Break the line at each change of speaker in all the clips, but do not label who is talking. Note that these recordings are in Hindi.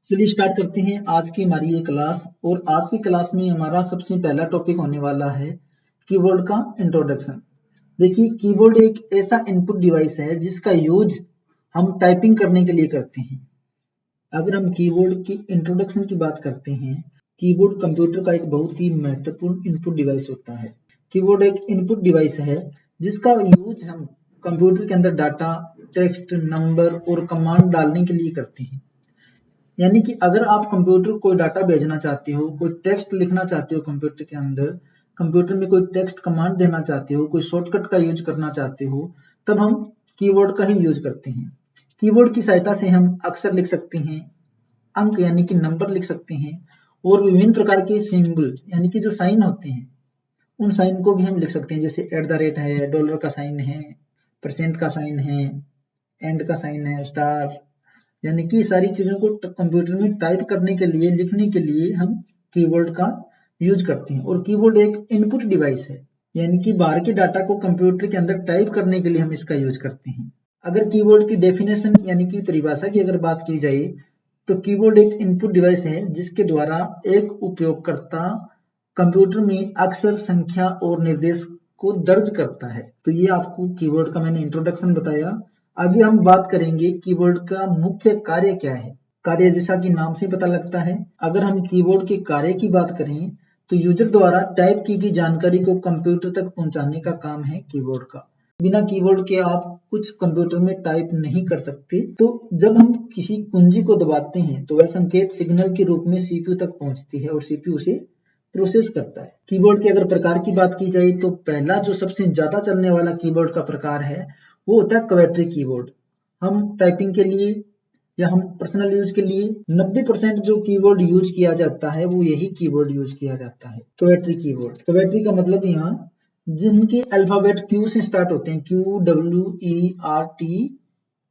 चलिए स्टार्ट करते हैं आज की हमारी ये क्लास। और आज की क्लास में हमारा सबसे पहला टॉपिक होने वाला है कीबोर्ड का इंट्रोडक्शन। देखिए, कीबोर्ड एक ऐसा इनपुट डिवाइस है जिसका यूज हम टाइपिंग करने के लिए करते हैं। अगर हम कीबोर्ड की इंट्रोडक्शन की बात करते हैं, कीबोर्ड कंप्यूटर का एक बहुत ही महत्वपूर्ण इनपुट डिवाइस होता है। कीबोर्ड एक इनपुट डिवाइस है जिसका यूज हम कंप्यूटर के अंदर डाटा, टेक्स्ट, नंबर और कमांड डालने के लिए करते हैं। यानी कि अगर आप कंप्यूटर को कोई डाटा भेजना चाहते हो, कोई टेक्स्ट लिखना चाहते हो कंप्यूटर के अंदर, कंप्यूटर में कोई टेक्स्ट कमांड देना चाहते हो, कोई शॉर्टकट का यूज करना चाहते हो, तब हम कीबोर्ड का ही यूज करते हैं। कीबोर्ड की सहायता से हम अक्षर लिख सकते हैं, अंक यानी कि नंबर लिख सकते हैं, और विभिन्न प्रकार के सिंबल यानी कि जो साइन होते हैं उन साइन को भी हम लिख सकते हैं। जैसे @ है, डॉलर का साइन है, परसेंट का साइन है, एंड का साइन है, स्टार, यानी कि सारी चीजों को कंप्यूटर में टाइप करने के लिए, लिखने के लिए हम कीबोर्ड का यूज करते हैं। और कीबोर्ड एक इनपुट डिवाइस है, यानी कि बाहर के डाटा को कंप्यूटर के अंदर टाइप करने के लिए हम इसका यूज करते हैं। अगर कीबोर्ड की डेफिनेशन यानी कि परिभाषा की अगर बात की जाए तो कीबोर्ड एक इनपुट डिवाइस है जिसके द्वारा एक उपयोगकर्ता कंप्यूटर में अक्षर, संख्या और निर्देश को दर्ज करता है। तो ये आपको कीबोर्ड का मैंने इंट्रोडक्शन बताया। आगे हम बात करेंगे कीबोर्ड का मुख्य कार्य क्या है। कार्य जैसा कि नाम से पता लगता है, अगर हम कीबोर्ड के कार्य की बात करें तो यूजर द्वारा टाइप की गई जानकारी को कंप्यूटर तक पहुंचाने का काम है कीबोर्ड का। बिना कीबोर्ड के आप कुछ कंप्यूटर में टाइप नहीं कर सकते। तो जब हम किसी कुंजी को दबाते हैं तो वह संकेत सिग्नल के रूप में सीपीयू तक पहुंचती है और सीपीयू उसे प्रोसेस करता है। कीबोर्ड के अगर प्रकार की बात की जाए तो पहला जो सबसे ज्यादा चलने वाला कीबोर्ड का प्रकार है वो होता है क्वेट्री कीबोर्ड। हम टाइपिंग के लिए या हम पर्सनल यूज के लिए 90% जो कीबोर्ड यूज किया जाता है वो यही कीबोर्ड यूज किया जाता है, क्वेट्री कीबोर्ड। क्वेट्री का मतलब यहाँ जिनके अल्फाबेट क्यू से स्टार्ट होते हैं, QWERTY।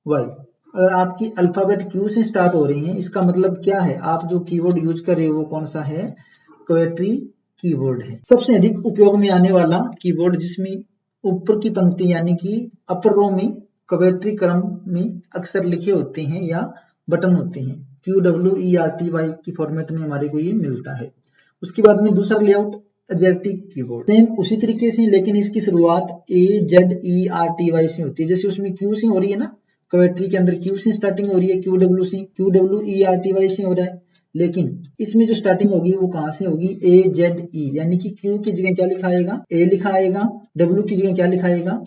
अगर आपकी अल्फाबेट क्यू से स्टार्ट हो रही है, इसका मतलब क्या है, आप जो कीबोर्ड यूज कर रहे हो वो कौन सा है, क्वेट्री कीबोर्ड है। सबसे अधिक उपयोग में आने वाला कीबोर्ड जिसमें ऊपर की पंक्ति यानी कि अपर रो में क्वेट्री क्रम में अक्षर लिखे होते हैं या बटन होते हैं, QWERTY की फॉर्मेट में हमारे को ये मिलता है। उसके बाद में दूसरा लेआउट एजेटिक कीबोर्ड, सेम उसी तरीके से, लेकिन इसकी शुरुआत AZERTY से होती है। जैसे उसमें क्यू से हो रही है ना, क्वेट्री के अंदर क्यू से स्टार्टिंग हो रही है, QWERTY से हो रहा है, लेकिन इसमें जो स्टार्टिंग होगी वो कहां से होगी, AZE, यानी कि क्यू की जगह क्या लिखा आएगा, ए लिखा आएगा, डब्ल्यू की जगह क्या लिखा आएगा,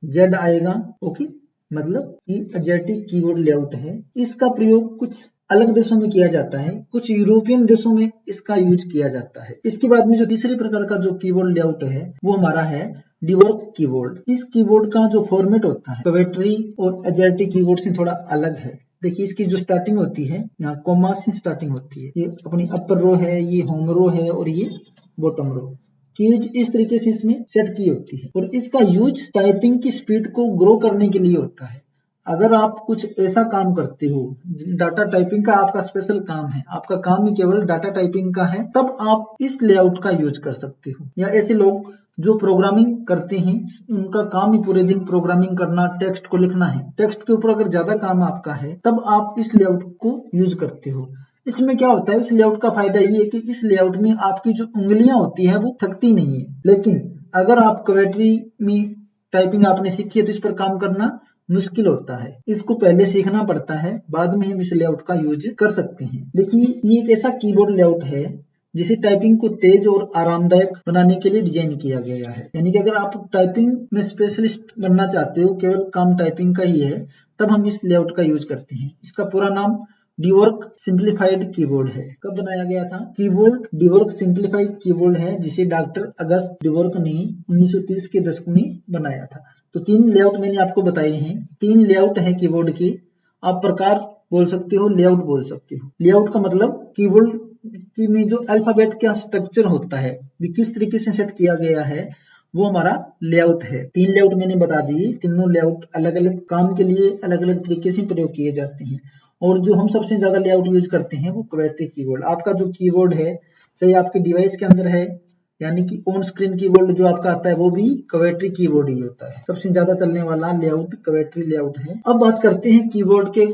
जेड आएगा। ओके, मतलब ये एजेटिक कीबोर्ड लेआउट है। इसका प्रयोग कुछ अलग देशों में किया जाता है, कुछ यूरोपियन देशों में इसका यूज किया जाता है। इसके बाद में जो तीसरे प्रकार का जो कीबोर्ड लेआउट है वो हमारा है डीवर्क कीबोर्ड। इस कीबोर्ड का जो फॉर्मेट होता है क्वेट्री और एजेटिक कीबोर्ड से थोड़ा अलग है। देखिए, इसकी जो स्टार्टिंग होती है यहाँ कोमा से स्टार्टिंग होती है, ये अपनी अपर रो है, ये होम रो है और ये बॉटम रो। कीज इस तरीके से इसमें सेट की होती है और इसका यूज टाइपिंग की स्पीड को ग्रो करने के लिए होता है। अगर आप कुछ ऐसा काम करते हो, डाटा टाइपिंग का आपका स्पेशल काम है, आपका काम ही केवल डाटा टाइपिंग का है, तब आप इस लेआउट का यूज कर सकते हो। या ऐसे लोग जो प्रोग्रामिंग करते हैं, उनका काम ही पूरे दिन प्रोग्रामिंग करना, टेक्स्ट को लिखना है, टेक्स्ट के ऊपर अगर ज्यादा काम आपका है तब आप इस लेआउट को यूज करते हो। इसमें क्या होता है, इस लेआउट का फायदा ये है कि इस लेआउट में आपकी जो उंगलियां होती है वो थकती नहीं है। लेकिन अगर आप क्वेट्री में टाइपिंग आपने सीखी है तो इस पर काम करना मुश्किल होता है, इसको पहले सीखना पड़ता है, बाद में हम इस लेआउट का यूज कर सकते हैं। देखिए, ये एक ऐसा कीबोर्ड लेआउट है जिसे टाइपिंग को तेज और आरामदायक बनाने के लिए डिजाइन किया गया है। यानी कि अगर आप टाइपिंग में स्पेशलिस्ट बनना चाहते हो, केवल काम टाइपिंग का ही है, तब हम इस लेआउट का यूज करते हैं। इसका पूरा नाम डीवर्क सिंप्लीफाइड कीबोर्ड है। कब बनाया गया था, कीबोर्ड डीवर्क सिंप्लीफाइड कीबोर्ड है जिसे डॉक्टर अगस्त डीवर्क ने 1930 के दशक में बनाया था। तो 3 लेआउट मैंने आपको बताए हैं, 3 लेआउट है कीबोर्ड के। आप प्रकार बोल सकते हो, लेआउट बोल सकते हो। लेआउट का मतलब कीबोर्ड की में जो अल्फाबेट का स्ट्रक्चर होता है भी किस तरीके से सेट किया गया है वो हमारा लेआउट है। 3 लेआउट मैंने बता दिए, तीनों लेआउट अलग अलग काम के लिए अलग अलग तरीके से प्रयोग किए जाते हैं। और जो हम सबसे ज्यादा लेआउट यूज करते हैं वो क्वेट्री कीबोर्ड। आपका जो कीबोर्ड है, चाहे आपके डिवाइस के अंदर है, यानी कि ऑन स्क्रीन कीबोर्ड जो आपका आता है वो भी क्वेट्री कीबोर्ड ही होता है। सबसे ज्यादा चलने वाला लेआउट क्वेट्री लेआउट है। अब बात करते हैं कीबोर्ड के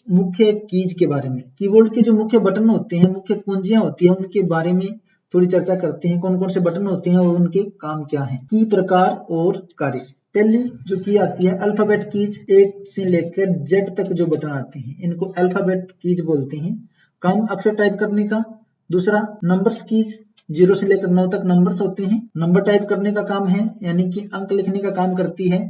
मुख्य कीज के बारे में, कीबोर्ड के जो मुख्य बटन होते हैं, मुख्य कुंजियां होती हैं, उनके बारे में थोड़ी चर्चा करते हैं। कौन कौन से बटन होते हैं और उनके काम क्या हैं। की प्रकार और कार्य। पहली जो की आती है अल्फाबेट कीज, ए से लेकर जेड तक जो बटन आते हैं इनको अल्फाबेट कीज बोलते हैं। काम अक्षर टाइप करने का। दूसरा नंबर्स कीज, 0 से लेकर 9 तक नंबर्स होते हैं, नंबर टाइप करने का काम है, यानी कि अंक लिखने का काम करती है।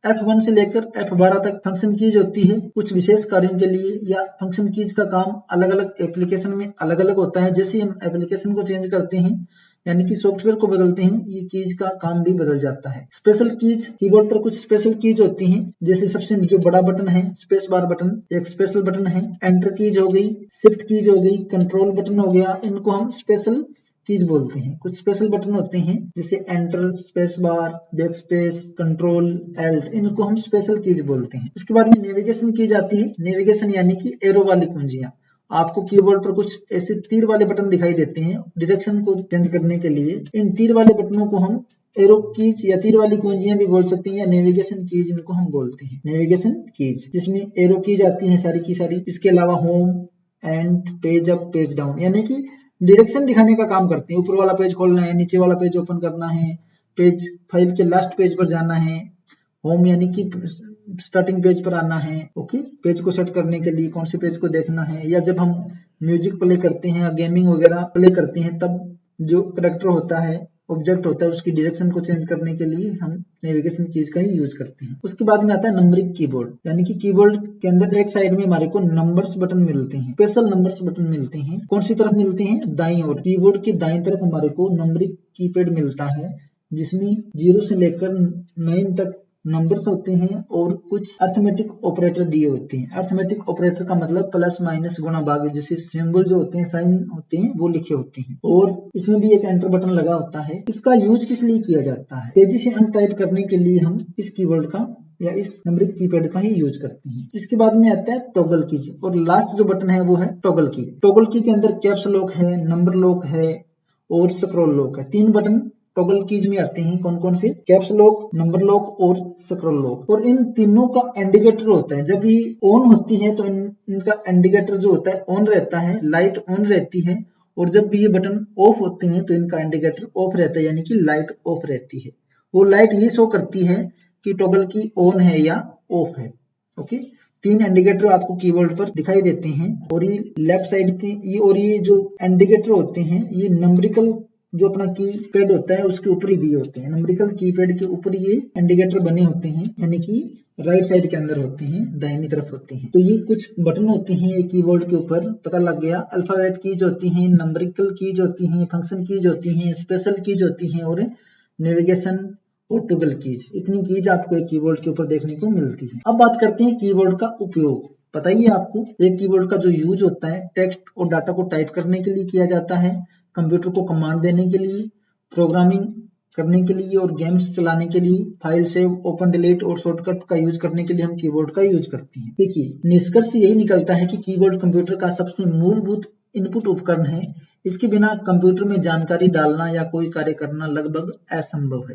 F1 से लेकर F12 तक फंक्शन कीज होती है, कुछ विशेष कार्यों के लिए, या फंक्शन कीज का काम अलग अलग एप्लीकेशन में अलग अलग होता है। जैसे हम एप्लीकेशन को चेंज करते हैं, यानी कि सॉफ्टवेयर को बदलते हैं, ये कीज का काम भी बदल जाता है। स्पेशल कीज, कीबोर्ड पर कुछ स्पेशल कीज होती हैं, जैसे सबसे जो बड़ा बटन है स्पेस बार बटन, एक स्पेशल बटन है। एंटर कीज हो गई, शिफ्ट कीज हो गई, कंट्रोल बटन हो गया, इनको हम स्पेशल कीज बोलते हैं। कुछ स्पेशल बटन होते हैं जैसे enter, space bar, back space, control, Alt, इनको हम स्पेशल कीज बोलते हैं। उसके बाद में नेविगेशन कीज आती है। नेविगेशन यानी कि एरो वाली कुंजियां। आपको कीबोर्ड पर कुछ ऐसे तीर वाले बटन दिखाई देते हैं डायरेक्शन को चेंज करने के लिए। इन तीर वाले बटनों को हम एरो कीज या तीर वाली कुंजियां भी बोल सकते हैं, या नेविगेशन कीज इनको हम बोलते हैं। नेविगेशन कीज जिसमें एरो कीज आती हैं सारी की सारी। इसके अलावा home and page up, page down, यानी कि डायरेक्शन दिखाने का काम करते हैं। ऊपर वाला पेज खोलना है, नीचे वाला पेज ओपन करना है, पेज फाइल के लास्ट पेज पर जाना है। होम यानी कि स्टार्टिंग पेज पर आना है। ओके, पेज को सेट करने के लिए कौन से पेज को देखना है, या जब हम म्यूजिक प्ले करते हैं या गेमिंग वगैरह प्ले करते हैं तब जो करेक्टर होता है, ऑब्जेक्ट होता है, उसकी डायरेक्शन को चेंज करने के लिए हम नेविगेशन कीज का ही यूज करते हैं। उसके बाद में आता है नंबरिंग कीबोर्ड, यानी कि कीबोर्ड के अंदर एक साइड में हमारे को नंबर्स बटन मिलते हैं, स्पेशल नंबर्स बटन मिलते हैं। कौन सी तरफ मिलते हैं? दाईं ओर। कीबोर्ड की दाईं तरफ हमारे को नंबरिंग कीपैड मिलता है, जिसमें 0 से लेकर 9 तक नंबर्स होते हैं और कुछ अर्थमेटिक ऑपरेटर दिए होते हैं। अर्थमेटिक ऑपरेटर का मतलब प्लस माइनस गुणा भाग, जैसे सिंबल जो होते हैं, साइन होते हैं, वो लिखे होते हैं। और इसमें भी एक एंटर बटन लगा होता है। इसका यूज किस लिए किया जाता है? तेजी से अंक टाइप करने के लिए हम इस कीबोर्ड का या इस नंबरिंग कीपैड का ही यूज करते हैं। इसके बाद में आता है टॉगल कीज, और लास्ट जो बटन है वो है टॉगल की। टॉगल की के अंदर कैप्स लॉक है, नंबर लॉक है और स्क्रॉल लॉक है। 3 बटन टॉगल कीज में आते हैं। कौन कौन से? कैप्स लॉक, नंबर लॉक और स्क्रॉल लॉक। और इन तीनों का इंडिकेटर होता है। जब ये ऑन होती है तो इनका इंडिकेटर जो होता है ऑन रहता है, लाइट ऑन रहती है। और जब भी ये बटन ऑफ होते हैं तो इनका इंडिकेटर ऑफ रहता है, यानी कि लाइट ऑफ रहती है। वो लाइट ये शो करती है कि टॉगल की ऑन है या ऑफ है। ओके, 3 इंडिकेटर आपको कीबोर्ड पर दिखाई देते हैं। और ये लेफ्ट साइड के ये जो इंडिकेटर होते हैं, ये नंबरिकल जो अपना कीपैड होता है उसके ऊपर ही दिए होते हैं। नंबरिकल कीपैड के ऊपर ये इंडिकेटर बने होते हैं, यानी कि राइट साइड के अंदर होते हैं, दाहिनी तरफ होते हैं। तो ये कुछ बटन होते हैं एक कीबोर्ड के ऊपर, पता लग गया। अल्फाबेट कीज होती हैं, नंबरिकल कीज होती हैं, फंक्शन कीज होती हैं, स्पेशल कीज होती हैं और नेविगेशन और टॉगल कीज। इतनी कीज आपको एक कीबोर्ड के ऊपर देखने को मिलती है। अब बात करते हैं कीबोर्ड का उपयोग। बताइए आपको, एक कीबोर्ड का जो यूज होता है टेक्स्ट और डाटा को टाइप करने के लिए किया जाता है, कंप्यूटर को कमांड देने के लिए, प्रोग्रामिंग करने के लिए और गेम्स चलाने के लिए, फाइल सेव, ओपन, डिलीट और शॉर्टकट का यूज करने के लिए हम कीबोर्ड का यूज करते हैं। देखिए, निष्कर्ष यही निकलता है कि कीबोर्ड कंप्यूटर का सबसे मूलभूत इनपुट उपकरण है। इसके बिना कंप्यूटर में जानकारी डालना या कोई कार्य करना लगभग असंभव है।